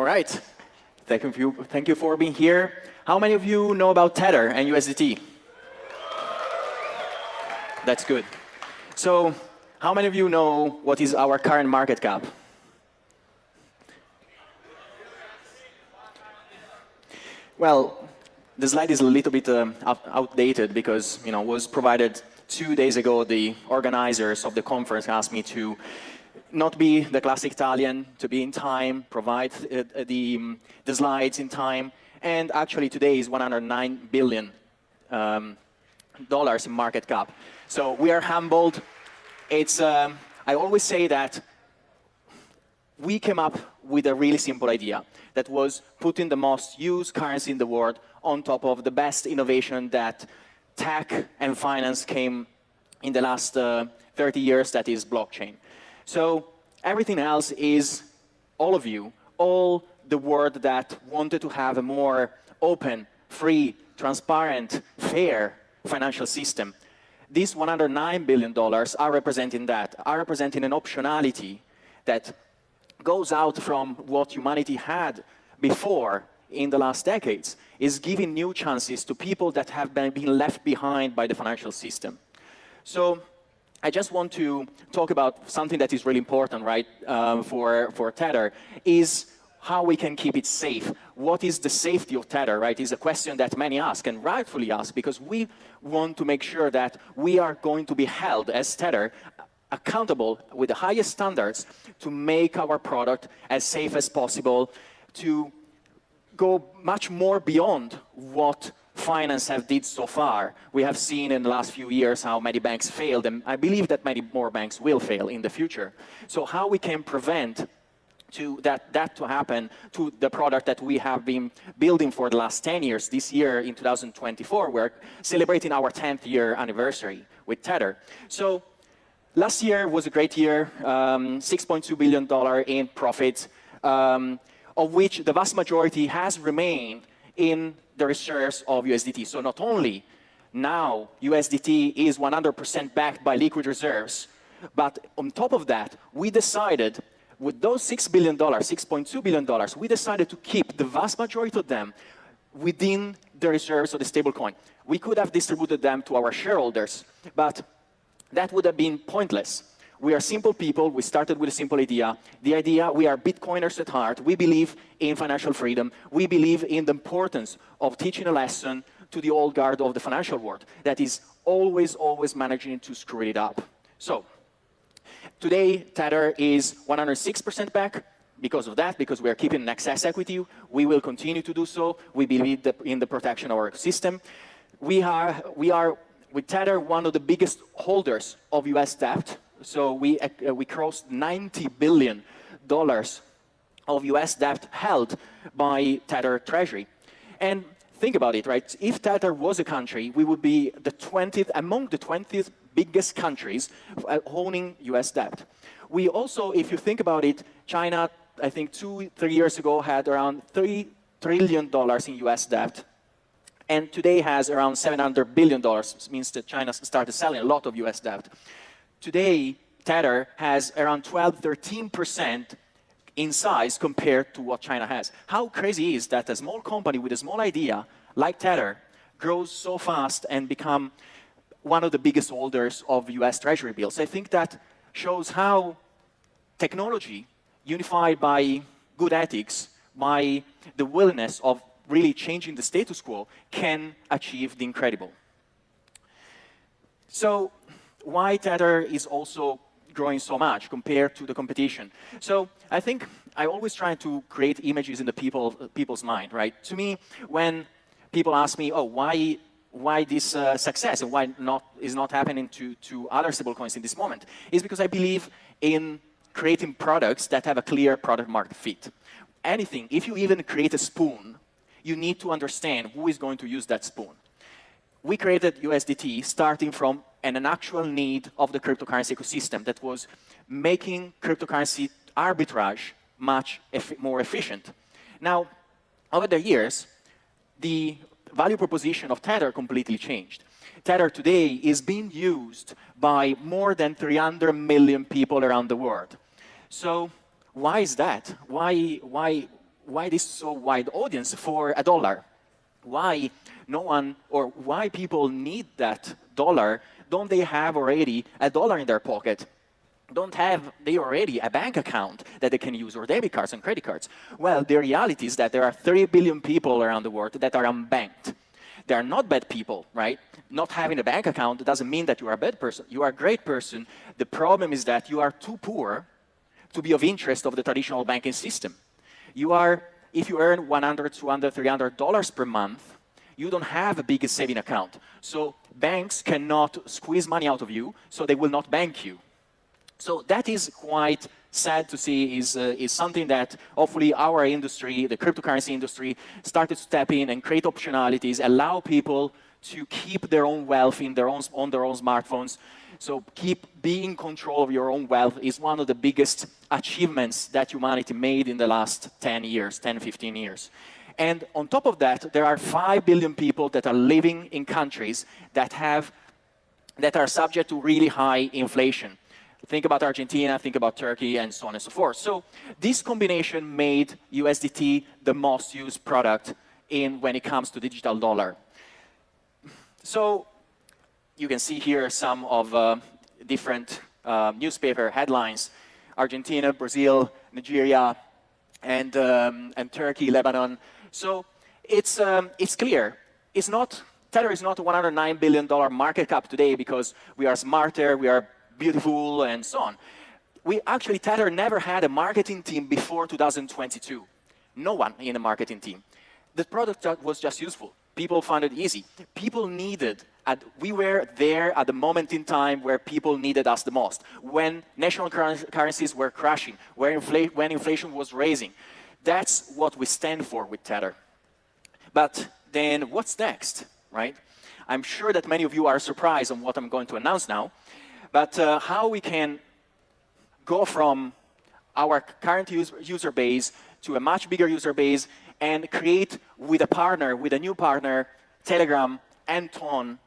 right. Thank you for being here. How many of you know about Tether and USDT? That's good. So, how many of you know what is our current market cap? Well, the slide is a little bit outdated because it was provided 2 days ago. The organizers of the conference asked me to not be the classic Italian, to be in time, provide the slides in time, and actually today is $109 billion in market cap. So we are humbled. It's I always say that we came up with a really simple idea that was putting the most used currency in the world on top of the best innovation that tech and finance came in the last 30 years, that is blockchain. So everything else is all of you, all the world that wanted to have a more open, free, transparent, fair financial system. These $109 billion are representing that, are representing an optionality that goes out from what humanity had before in the last decades, is giving new chances to people that have been left behind by the financial system. So I just want to talk about something that is really important, right, for Tether, is how we can keep it safe. What is the safety of Tether, right, is a question that many ask, and rightfully ask, because we want to make sure that we are going to be held as Tether accountable with the highest standards to make our product as safe as possible, to go much more beyond what finance have did so far. We have seen in the last few years how many banks failed, and I believe that many more banks will fail in the future. So how we can prevent that to happen to the product that we have been building for the last 10 years. This year, in 2024, we're celebrating our 10th year anniversary with Tether. So last year was a great year, $6.2 billion in profit, of which the vast majority has remained in the reserves of USDT. So not only now USDT is 100% backed by liquid reserves, but on top of that, we decided with those $6 billion, $6.2 billion, we decided to keep the vast majority of them within the reserves of the stablecoin. We could have distributed them to our shareholders, but that would have been pointless. We are simple people. We started with a simple idea. The idea, we are Bitcoiners at heart. We believe in financial freedom. We believe in the importance of teaching a lesson to the old guard of the financial world that is always, always managing to screw it up. So today, Tether is 106% back because of that, because we are keeping an excess equity. We will continue to do so. We believe in the protection of our system. We are with Tether, one of the biggest holders of US debt. So we crossed $90 billion of US debt held by Tether Treasury. And think about it, right? If Tether was a country, we would be among the 20th biggest countries owning US debt. We also, if you think about it, China, I think 2-3 years ago, had around $3 trillion in US debt. And today has around $700 billion. This means that China started selling a lot of US debt. Today, Tether has around 12-13% in size compared to what China has. How crazy is that a small company with a small idea like Tether grows so fast and become one of the biggest holders of US Treasury bills? I think that shows how technology, unified by good ethics, by the willingness of really changing the status quo, can achieve the incredible. So why Tether is also growing so much compared to the competition? So I think I always try to create images in the people's mind, right? To me, when people ask me, oh, why this success and why is not happening to other stablecoins in this moment, is because I believe in creating products that have a clear product market fit. Anything, if you even create a spoon, you need to understand who is going to use that spoon. We created USDT starting from an actual need of the cryptocurrency ecosystem that was making cryptocurrency arbitrage much more efficient. Now, over the years, the value proposition of Tether completely changed. Tether today is being used by more than 300 million people around the world. So why is that? Why why this so wide audience for a dollar? Why no one, or why people need that dollar? Don't they have already a dollar in their pocket? Don't have they already a bank account that they can use, or debit cards and credit cards? Well, the reality is that there are 30 billion people around the world that are unbanked. They are not bad people, right? Not having a bank account doesn't mean that you are a bad person. You are a great person. The problem is that you are too poor to be of interest of the traditional banking system. You are, if you earn $100, $200, $300 per month, you don't have a big saving account. So banks cannot squeeze money out of you, so they will not bank you. So that is quite sad to see, is something that hopefully our industry, the cryptocurrency industry, started to step in and create optionalities, allow people to keep their own wealth in their own, on their own smartphones. So being in control of your own wealth is one of the biggest achievements that humanity made in the last 10 years, 10, 15 years. And on top of that, there are 5 billion people that are living in countries that are subject to really high inflation. Think about Argentina, think about Turkey, and so on and so forth. So this combination made USDT the most used product when it comes to digital dollar. So you can see here some of different newspaper headlines: Argentina, Brazil, Nigeria, and Turkey, Lebanon. So it's clear. Tether is not a $109 billion market cap today because we are smarter, we are beautiful, and so on. Tether never had a marketing team before 2022. No one in the marketing team. The product was just useful. People found it easy. People needed, we were there at the moment in time where people needed us the most, when national currencies were crashing, when inflation was raising. That's what we stand for with Tether. But then what's next, right? I'm sure that many of you are surprised on what I'm going to announce now. But how we can go from our current user base to a much bigger user base and create with a new partner, Telegram and Ton,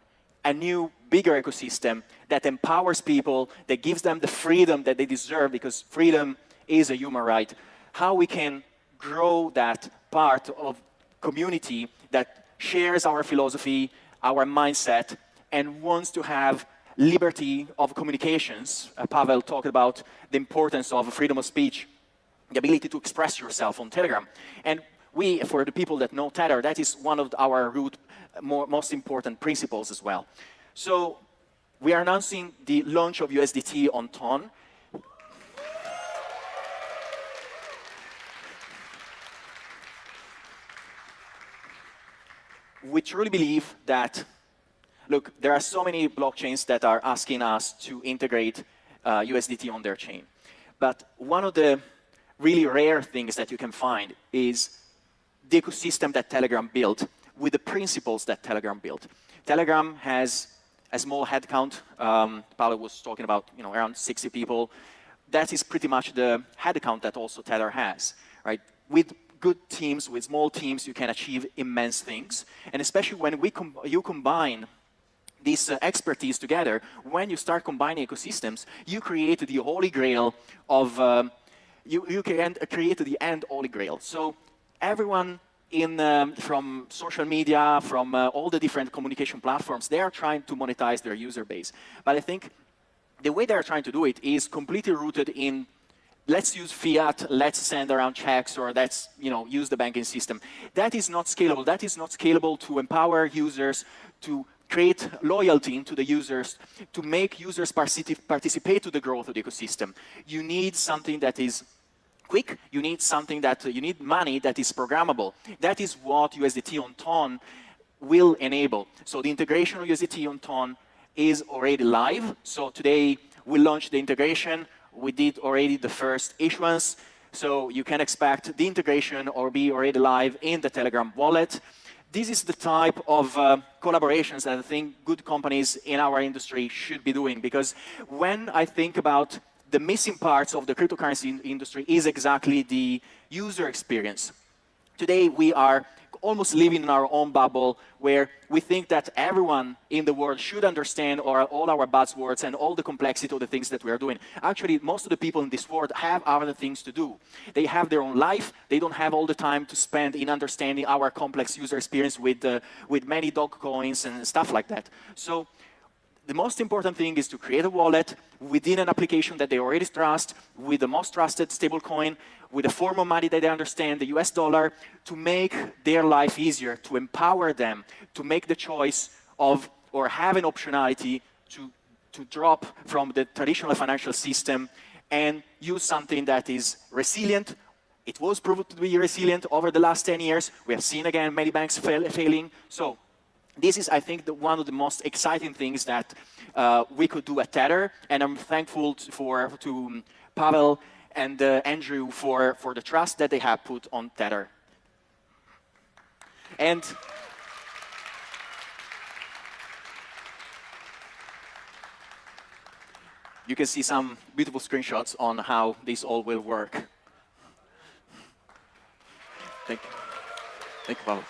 a new bigger ecosystem that empowers people, that gives them the freedom that they deserve, because freedom is a human right. How we can grow that part of community that shares our philosophy, our mindset, and wants to have liberty of communications. Pavel talked about the importance of freedom of speech, the ability to express yourself on Telegram. And for the people that know Tether, that is one of our most important principles as well. So we are announcing the launch of USDT on Ton. We truly believe that, look, there are so many blockchains that are asking us to integrate USDT on their chain. But one of the really rare things that you can find is the ecosystem that Telegram built with the principles that Telegram built. Telegram has a small headcount. Paolo was talking about, around 60 people. That is pretty much the headcount that also Tether has, right? With good teams, with small teams, you can achieve immense things. And especially when you combine this expertise together, when you start combining ecosystems, you create the holy grail of, you can create the end holy grail. So everyone from social media, from all the different communication platforms, they are trying to monetize their user base. But I think the way they're trying to do it is completely rooted in, let's use fiat, let's send around checks, or let's use the banking system. That is not scalable. That is not scalable to empower users, to create loyalty into the users, to make users participate to the growth of the ecosystem. You need something that is quick. You need something that, you need money that is programmable. That is what USDT on Ton will enable. So the integration of USDT on Ton is already live. So today we launched the integration. We did already the first issuance. So you can expect the integration or be already live in the Telegram wallet. This is the type of collaborations that I think good companies in our industry should be doing, because when I think about the missing parts of the cryptocurrency industry is exactly the user experience. Today, we are almost living in our own bubble where we think that everyone in the world should understand all our buzzwords and all the complexity of the things that we are doing. Actually, most of the people in this world have other things to do. They have their own life. They don't have all the time to spend in understanding our complex user experience with many dog coins and stuff like that. So the most important thing is to create a wallet within an application that they already trust, with the most trusted stablecoin, with a form of money that they understand, the US dollar, to make their life easier, to empower them, to make the choice of, or have an optionality to drop from the traditional financial system and use something that is resilient. It was proven to be resilient over the last 10 years. We have seen, again, many banks failing. So this is, I think, one of the most exciting things that we could do at Tether, and I'm thankful to Pavel and Andrew for the trust that they have put on Tether. And you can see some beautiful screenshots on how this all will work. Thank you. Thank you, Paolo.